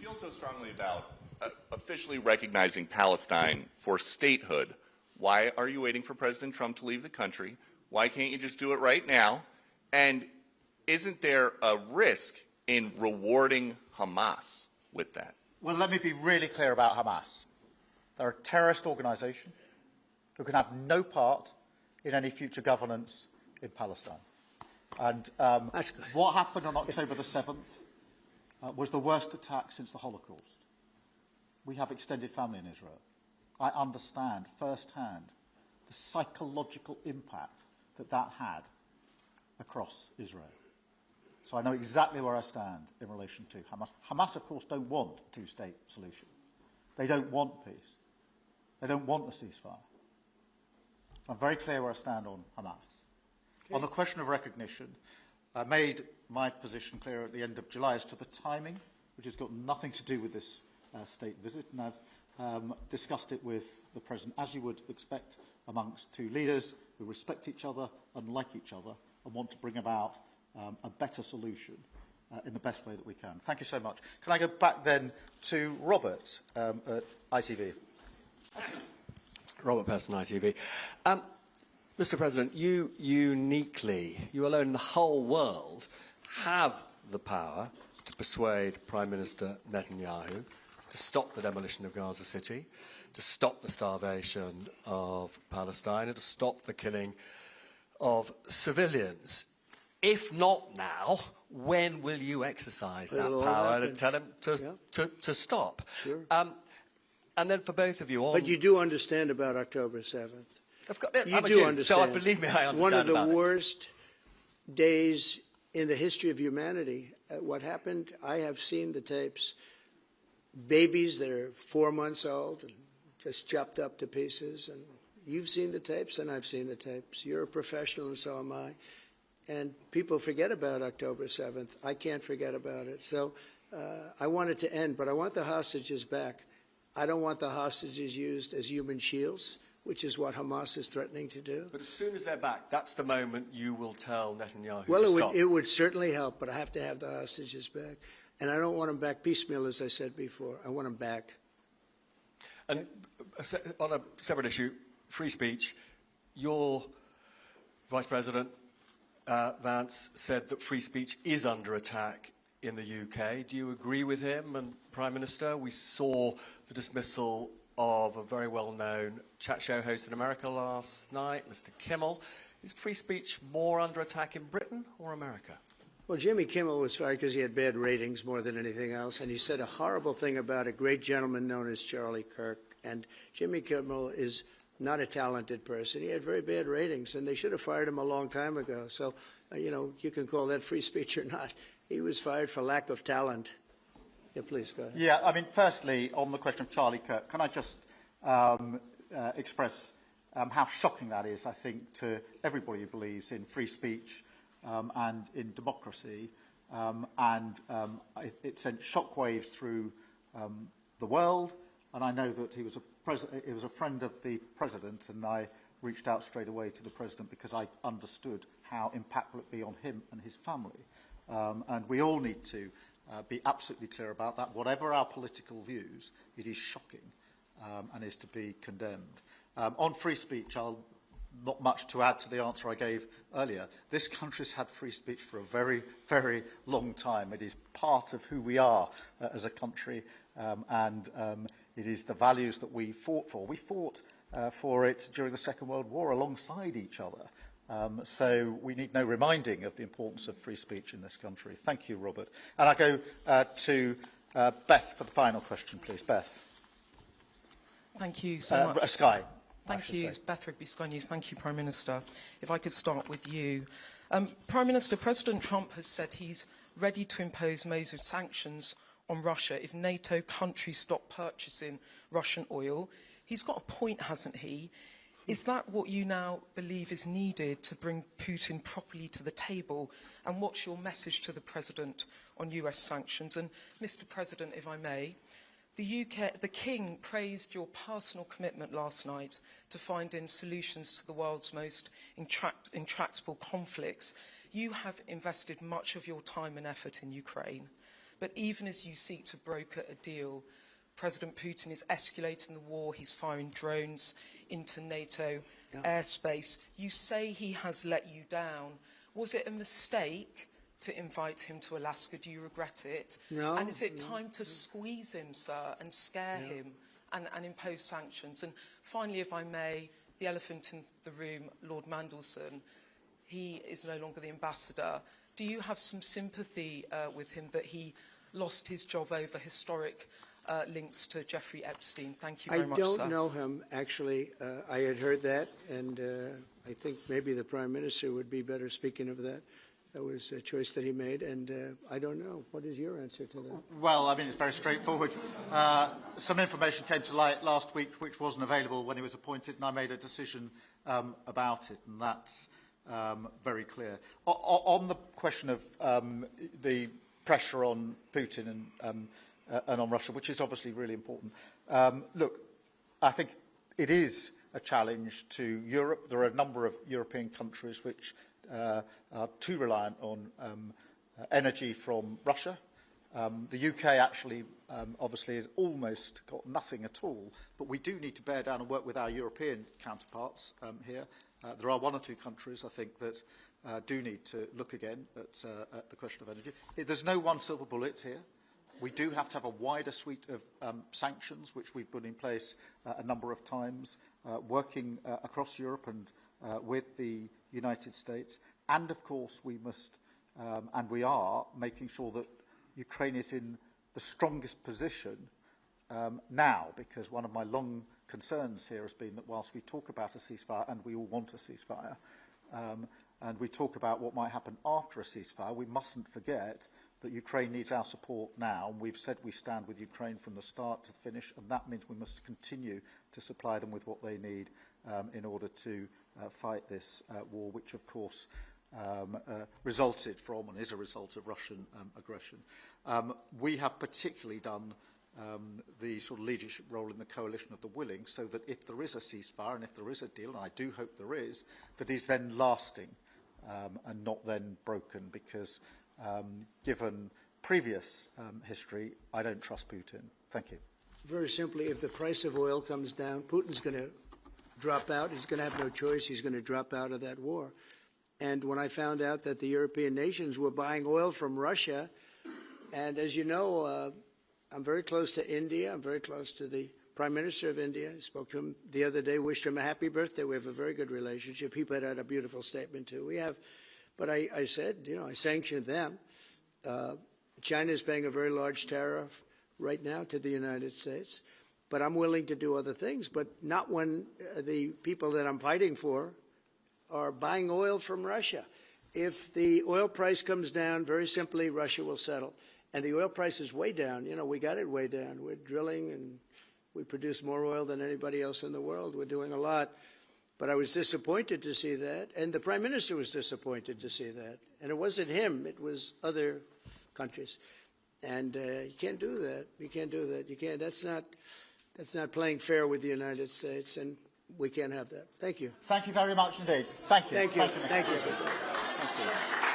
feel so strongly about officially recognizing Palestine for statehood, why are you waiting for President Trump to leave the country? Why can't you just do it right now? And isn't there a risk in rewarding Hamas with that? Well, let me be really clear about Hamas. They're a terrorist organisation who can have no part in any future governance in Palestine. And what happened on October the 7th was the worst attack since the Holocaust. We have extended family in Israel. I understand firsthand the psychological impact that that had across Israel. So I know exactly where I stand in relation to Hamas. Hamas, of course, don't want a two-state solution. They don't want peace. They don't want a ceasefire. So I'm very clear where I stand on Hamas. Okay. On the question of recognition, I made my position clear at the end of July as to the timing, which has got nothing to do with this state visit, and I've discussed it with the President, as you would expect amongst two leaders who respect each other and like each other and want to bring about a better solution in the best way that we can. Thank you so much. Can I go back then to Robert at ITV? Robert Person, ITV. Mr. President, you uniquely, you alone in the whole world, have the power to persuade Prime Minister Netanyahu to stop the demolition of Gaza City, to stop the starvation of Palestine, and to stop the killing of civilians. If not now, when will you exercise that power and tell him to stop? Sure. And then for both of you... But you do understand about October 7th. You do understand. So believe me, I understand. One of the worst days in the history of humanity. What happened, I have seen the tapes. Babies that are 4 months old and just chopped up to pieces. And you've seen the tapes and I've seen the tapes. You're a professional and so am I. And people forget about October 7th. I can't forget about it. So I want it to end, but I want the hostages back. I don't want the hostages used as human shields, which is what Hamas is threatening to do. But as soon as they're back, that's the moment you will tell Netanyahu to stop. It would certainly help, but I have to have the hostages back. And I don't want them back piecemeal, as I said before. I want them back. And on a separate issue, free speech, your Vice President, Vance, said that free speech is under attack in the UK. Do you agree with him? And Prime Minister, we saw the dismissal of a very well-known chat show host in America last night, Mr. Kimmel. Is free speech more under attack in Britain or America? Well, Jimmy Kimmel was fired because he had bad ratings more than anything else, and he said a horrible thing about a great gentleman known as Charlie Kirk. And Jimmy Kimmel is not a talented person. He had very bad ratings, and they should have fired him a long time ago. So, you know, you can call that free speech or not. He was fired for lack of talent. Yeah, please, go ahead. Yeah, I mean, firstly, on the question of Charlie Kirk, can I just express how shocking that is, I think, to everybody who believes in free speech and in democracy. It sent shockwaves through the world, and I know that he was a friend of the President, and I reached out straight away to the President because I understood how impactful it would be on him and his family. And we all need to be absolutely clear about that. Whatever our political views, it is shocking and is to be condemned. On free speech, not much to add to the answer I gave earlier. This country's had free speech for a very, very long time. It is part of who we are as a country, and it is the values that we fought for. We fought for it during the Second World War alongside each other. So we need no reminding of the importance of free speech in this country. Thank you, Robert. And I go to Beth for the final question, please. Beth. Thank you so much. Sky. Thank you, Beth Rigby, Sky News. Thank you, Prime Minister. If I could start with you. Prime Minister, President Trump has said he's ready to impose major sanctions on Russia if NATO countries stop purchasing Russian oil. He's got a point, hasn't he? Is that what you now believe is needed to bring Putin properly to the table? And what's your message to the President on US sanctions? And, Mr. President, if I may, the King praised your personal commitment last night to finding solutions to the world's most intractable conflicts. You have invested much of your time and effort in Ukraine. But even as you seek to broker a deal, President Putin is escalating the war. He's firing drones into NATO airspace. You say he has let you down. Was it a mistake to invite him to Alaska? Do you regret it? No. And is it time to squeeze him, sir, and scare him and impose sanctions? And finally, if I may, the elephant in the room, Lord Mandelson, he is no longer the ambassador. Do you have some sympathy with him that he lost his job over historic links to Jeffrey Epstein? Thank you very much, sir. I don't know him, actually. I had heard that, and I think maybe the Prime Minister would be better speaking of that. That was a choice that he made, and I don't know. What is your answer to that? Well, I mean, it's very straightforward. Some information came to light last week which wasn't available when he was appointed, and I made a decision about it, and that's very clear. On the question of the pressure on Putin and on Russia, which is obviously really important, look, I think it is a challenge to Europe. There are a number of European countries which are too reliant on energy from Russia. The UK actually obviously has almost got nothing at all, but we do need to bear down and work with our European counterparts here. There are one or two countries, I think, that do need to look again at the question of energy. There's no one silver bullet here. We do have to have a wider suite of sanctions, which we've put in place a number of times, working across Europe and with the United States. And, of course, we must, and we are, making sure that Ukraine is in the strongest position now, because one of my long concerns here has been that whilst we talk about a ceasefire, and we all want a ceasefire, and we talk about what might happen after a ceasefire, we mustn't forget that Ukraine needs our support now. And we've said we stand with Ukraine from the start to finish, and that means we must continue to supply them with what they need in order to fight this war, which, of course, resulted from and is a result of Russian aggression. We have particularly done the sort of leadership role in the coalition of the willing, so that if there is a ceasefire and if there is a deal, and I do hope there is, that is then lasting and not then broken, because given previous history, I don't trust Putin. Thank you. Very simply, if the price of oil comes down, Putin's going to drop out. He's going to have no choice. He's going to drop out of that war. And when I found out that the European nations were buying oil from Russia, and as you know, I'm very close to India. I'm very close to the Prime Minister of India. I spoke to him the other day, wished him a happy birthday. We have a very good relationship. He put out a beautiful statement, too. We have, but I said, you know, I sanctioned them. China is paying a very large tariff right now to the United States. But I'm willing to do other things, but not when the people that I'm fighting for are buying oil from Russia. If the oil price comes down, very simply, Russia will settle. And the oil price is way down. You know, we got it way down. We're drilling and we produce more oil than anybody else in the world. We're doing a lot. But I was disappointed to see that. And the Prime Minister was disappointed to see that. And it wasn't him. It was other countries. And you can't do that. You can't do that. You can't. That's not playing fair with the United States, and we can't have that. Thank you. Thank you very much indeed. Thank you. Thank you. Thank you. Thank you. Thank you.